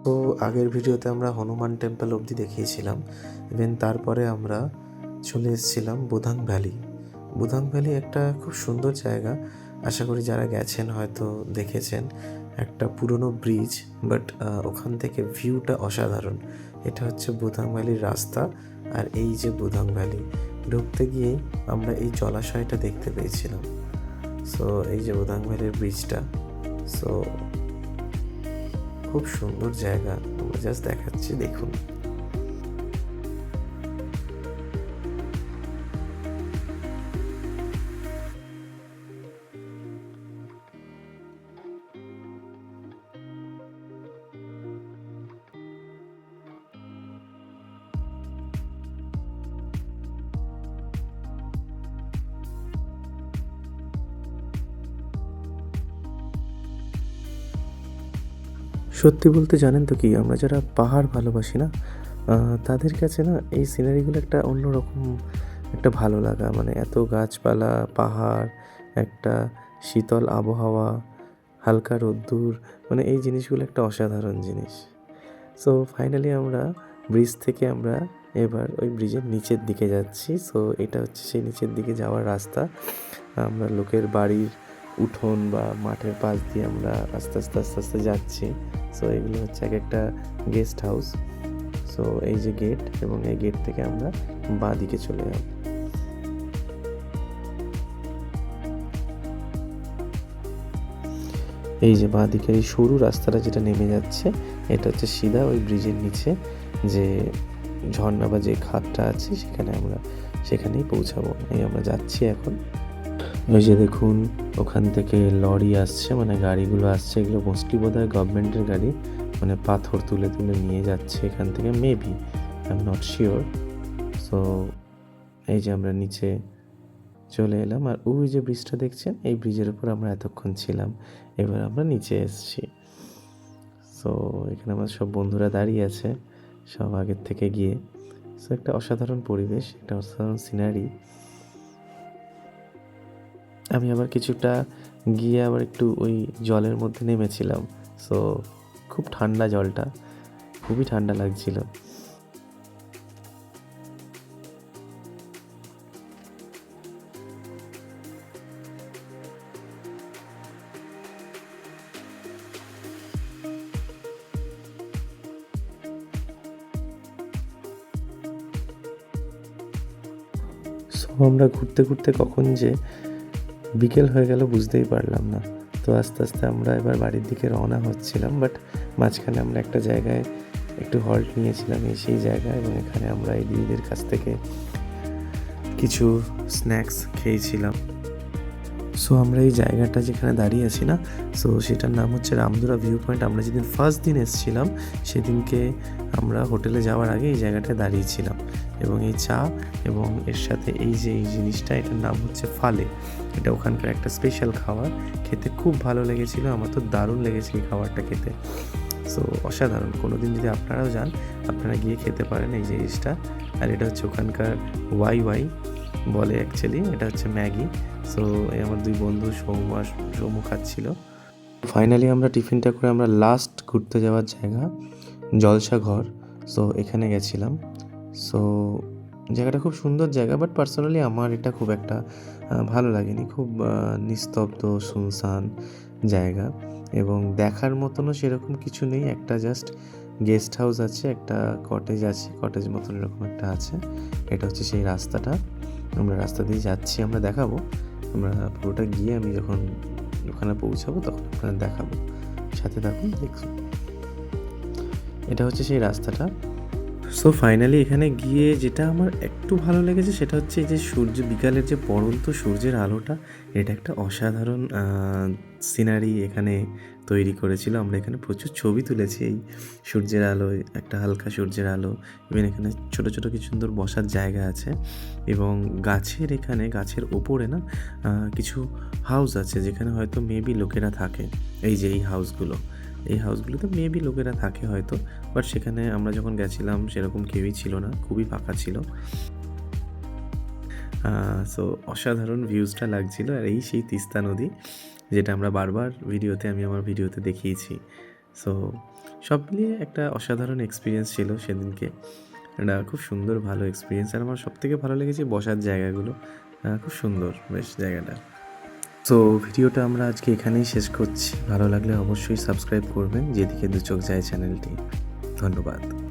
তো আগের ভিডিওতে আমরা হনুমান টেম্পল অবধি দেখিয়েছিলাম। ইভেন তারপরে আমরা চলে এসেছিলাম বুধাং ভ্যালি। বুধাং ভ্যালি একটা খুব সুন্দর জায়গা, আশা করি যারা গেছেন হয়তো দেখেছেন। একটা পুরনো ব্রিজ, বাট ওখান থেকে ভিউটা অসাধারণ। এটা হচ্ছে বুধাং ভ্যালির রাস্তা, আর এই যে বুধাং ভ্যালি ঢুকতে গিয়েই আমরা এই জলাশয়টা দেখতে পেয়েছিলাম। সো এই যে বুধাং ভ্যালির ব্রিজটা, সো খুব সুন্দর জায়গা, আমরা জাস্ট দেখাচ্ছি, দেখুন। সত্যি বলতে জানেন তো কি, আমরা যারা পাহাড় ভালোবাসি না, তাদের কাছে না এই সিনারিগুলো একটা অন্যরকম একটা ভালো লাগা। মানে এত গাছপালা, পাহাড়, একটা শীতল আবহাওয়া, হালকা রোদ্দুর, মানে এই জিনিসগুলো একটা অসাধারণ জিনিস। সো ফাইনালি আমরা ব্রিজ থেকে আমরা এবার ওই ব্রিজের নিচের দিকে যাচ্ছি। সো এটা হচ্ছে সেই নিচের দিকে যাওয়ার রাস্তা। আমরা লোকের বাড়ির উঠোন বা মাঠের পাশ দিয়ে আমরা আস্তে আস্তে আস্তে আস্তে যাচ্ছি। সো এগুলো হচ্ছে এক একটা গেস্ট হাউস। সো এই যে গেট, এবং এই গেট থেকে আমরা বাঁ দিকে চলে যাব। এই যে বাঁ দিকের এই সরু রাস্তাটা যেটা নেমে যাচ্ছে, এটা হচ্ছে সিধা ওই ব্রিজের নিচে যে ঝর্ণা বা যে খাদটা আছে সেখানেই পৌঁছাবো। এই আমরা যাচ্ছি এখন। ওই যে দেখুন, ওখান থেকে লরি আসছে, মানে গাড়িগুলো আসছে, এগুলো মোস্টলি বোধহয় গভর্নমেন্টের গাড়ি, মানে পাথর তুলে তুলে নিয়ে যাচ্ছে এখান থেকে, maybe, I am not sure. So এই যে আমরা নিচে চলে এলাম, আর ওই যে ব্রিজটা দেখছেন, এই ব্রিজের উপর আমরা এতক্ষণ ছিলাম। এবার আমরা নিচে এসেছি। সো এখানে আমার সব বন্ধুরা দাঁড়িয়ে আছে, সব আগের থেকে গিয়ে। সো একটা অসাধারণ পরিবেশ, একটা অসাধারণ সিনারি। আমি আবার কিছুটা গিয়ে আবার একটু ওই জলের মধ্যে নেমেছিলাম। সো খুব ঠান্ডা জলটা, খুবই ঠান্ডা লাগছিল। সো আমরা ঘুরতে ঘুরতে কখন যে বিকেল হয়ে গেল বুঝতেই পারলাম না। তো আস্তে আস্তে আমরা এবার বাড়ির দিকে রওনা হচ্ছিলাম, বাট মাঝখানে আমরা একটা জায়গায় একটু হল্ট নিয়েছিলাম, সেই জায়গায়, এবং এখানে আমরা এই দিদিদের কাছ থেকে কিছু স্ন্যাক্স খেয়েছিলাম। সো আমরা এই জায়গাটা যেখানে দাঁড়িয়ে আছি না, সো সেটার নাম হচ্ছে রামধুরা ভিউ পয়েন্ট। আমরা যেদিন ফার্স্ট দিন এসেছিলাম সেদিনকে আমরা হোটেলে যাওয়ার আগে এই জায়গাটায় দাঁড়িয়েছিলাম, এবং এই চা এবং এর সাথে এই যে এই জিনিসটা, এটার নাম হচ্ছে ফালে। এটা ওখানকার একটা স্পেশাল খাবার, খেতে খুব ভালো লেগেছিলো। আমার তো দারুণ লেগেছে এই খাবারটা খেতে। সো অসাধারণ, কোনো দিন যদি আপনারাও যান, আপনারা গিয়ে খেতে পারেন এই জিনিসটা। আর এটা হচ্ছে ওখানকার ওয়াই ওয়াই বলে, অ্যাকচুয়ালি এটা হচ্ছে ম্যাগি। সো এই আমার দুই বন্ধু সৌম্য খাচ্ছিল। ফাইনালি আমরা টিফিনটা করে আমরা লাস্ট ঘুরতে যাওয়ার জায়গা জলসা ঘর, সো এখানে গেছিলাম। সো জায়গাটা খুব সুন্দর জায়গা, বাট পার্সোনালি আমার এটা খুব একটা ভালো লাগেনি। খুব নিস্তব্ধ, শুনশান জায়গা, এবং দেখার মতনও সেরকম কিছু নেই। একটা জাস্ট গেস্ট হাউস আছে, একটা কটেজ আছে, কটেজ মতন এরকম একটা আছে। এটা হচ্ছে সেই রাস্তাটা, আমরা রাস্তা দিয়ে যাচ্ছি, আমরা দেখাবো। আমরা পুরোটা গিয়ে আমি যখন ওখানে পৌঁছাবো তখন ওখানে দেখাবো, সাথে থাকুন, দেখুন। এটা হচ্ছে সেই রাস্তাটা। সো ফাইনালি এখানে গিয়ে যেটা আমার একটু ভালো লেগেছে সেটা হচ্ছে এই যে বিকালের যে পড়ন্ত সূর্যের আলোটা, এটা একটা অসাধারণ সিনারি এখানে তৈরি করেছিল। আমরা এখানে প্রচুর ছবি তুলেছি এই সূর্যের আলোয়, একটা হালকা সূর্যের আলো। ইভেন এখানে ছোটো ছোটো কি সুন্দর বসার জায়গা আছে, এবং গাছের ওপরে না কিছু হাউস আছে যেখানে হয়তো মেবি লোকেরা থাকে। এই যে এই হাউসগুলোতে মেবি লোকেরা থাকে হয়তো, বাট সেখানে আমরা যখন গেছিলাম সেরকম কেউই ছিল না, খুবই ফাঁকা ছিল। সো অসাধারণ ভিউজটা লাগছিল। আর এই সেই তিস্তা নদী, যেটা আমরা বারবার আমি আমার ভিডিওতে দেখিয়েছি। সো সব মিলিয়ে একটা অসাধারণ এক্সপিরিয়েন্স ছিল সেদিনকে। একটা খুব সুন্দর ভালো এক্সপিরিয়েন্স। আর আমার সবথেকে ভালো লেগেছে বসার জায়গাগুলো। খুব সুন্দর বেশ জায়গাটা। সো ভিডিওটা আমরা আজকে এখানেই শেষ করছি। ভালো লাগলে অবশ্যই সাবস্ক্রাইব করবেন যেদিকে দু চোখ যায় চ্যানেলটি। ধন্যবাদ।